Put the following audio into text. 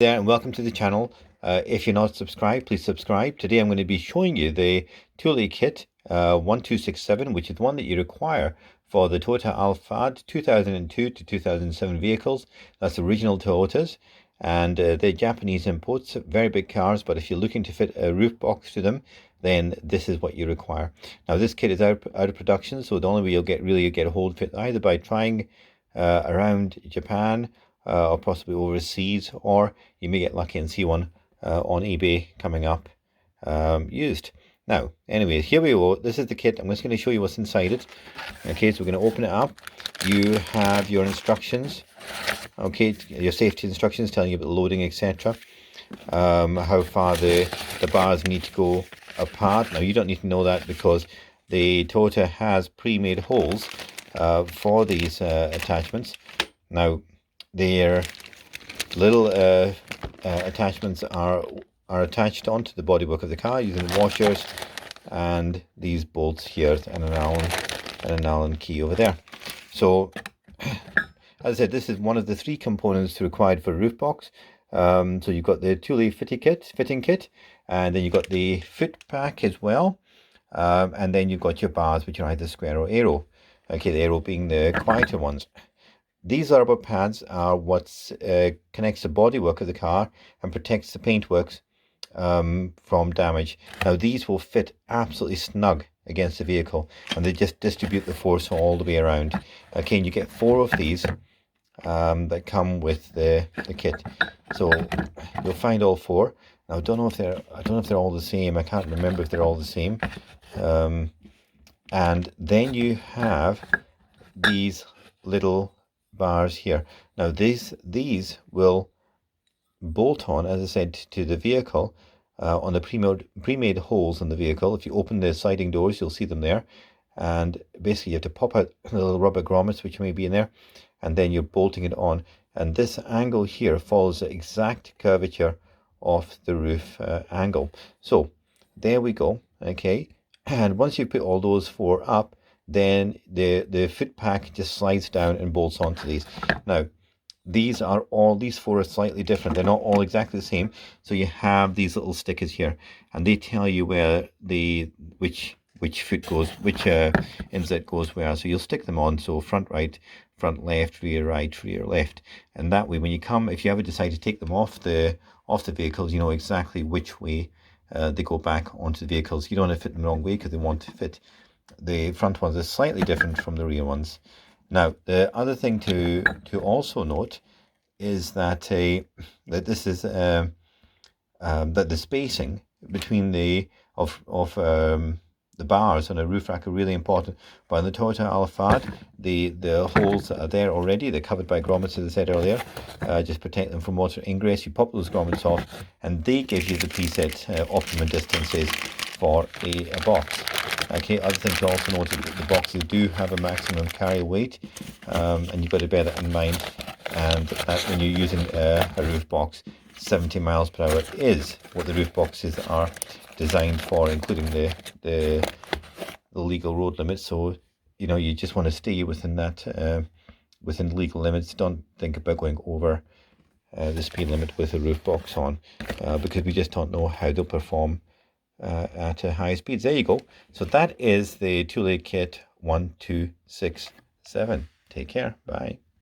There and welcome to the channel. If you're not subscribed, please subscribe. Today I'm going to be showing you the Thule kit 1267, which is the one that you require for the Toyota Alphard 2002 to 2007 vehicles. That's original Toyotas, and they're Japanese imports, very big cars, but if you're looking to fit a roof box to them, then this is what you require. Now this kit is out of production, so the only way you'll get a hold of it either by trying around Japan or possibly overseas, or you may get lucky and see one on eBay coming up used. Now, anyway, here we go. This is the kit. I'm just going to show you what's inside it. Okay, so we're going to open it up. You have your instructions. Okay, your safety instructions telling you about the loading, etc. How far the bars need to go apart. Now, you don't need to know that because the Toyota has pre-made holes for these attachments. Now, their little attachments are attached onto the bodywork of the car using washers and these bolts here and an Allen key over there. So, as I said, this is one of the three components required for a roof box. So you've got the Thule fitting kit, and then you've got the foot pack as well, and then you've got your bars, which are either square or arrow. Okay, the arrow being the quieter ones. These rubber pads are what connects the bodywork of the car and protects the paintworks from damage. Now these will fit absolutely snug against the vehicle, and they just distribute the force all the way around. Okay, and you get 4 of these that come with the kit. So you'll find all 4. Now I don't know if they're all the same. I can't remember if they're all the same. And then you have these little bars here. Now these will bolt on, as I said, to the vehicle on the pre-made holes in the vehicle. If you open the sliding doors, you'll see them there, and basically you have to pop out the little rubber grommets which may be in there, and then you're bolting it on, and this angle here follows the exact curvature of the roof angle. So there we go. Okay, and once you put all those 4 up, then the foot pack just slides down and bolts onto these. Now these 4 are slightly different. They're not all exactly the same. So you have these little stickers here, and they tell you where which foot goes, which inset goes where. So you'll stick them on, so front right, front left, rear right, rear left, and that way when you come, if you ever decide to take them off the vehicles, you know exactly which way they go back onto the vehicles. You don't want to fit them the wrong way because they want to fit. The front ones are slightly different from the rear ones. Now, the other thing to also note is that this is that the spacing between the bars on a roof rack are really important. But on the Toyota Alphard, the holes that are there already, they're covered by grommets, as I said earlier. Just protect them from water ingress. You pop those grommets off, and they give you the preset optimum distances for a box. Okay, other thing to also note is that the boxes do have a maximum carry weight, and you've got to bear that in mind. And that when you're using a roof box, 70 miles per hour is what the roof boxes are designed for, including the legal road limits. So you know, you just want to stay within that within the legal limits. Don't think about going over the speed limit with a roof box on, because we just don't know how they'll perform at high speeds. There you go. So that is the Thule kit 1267. Take care. Bye.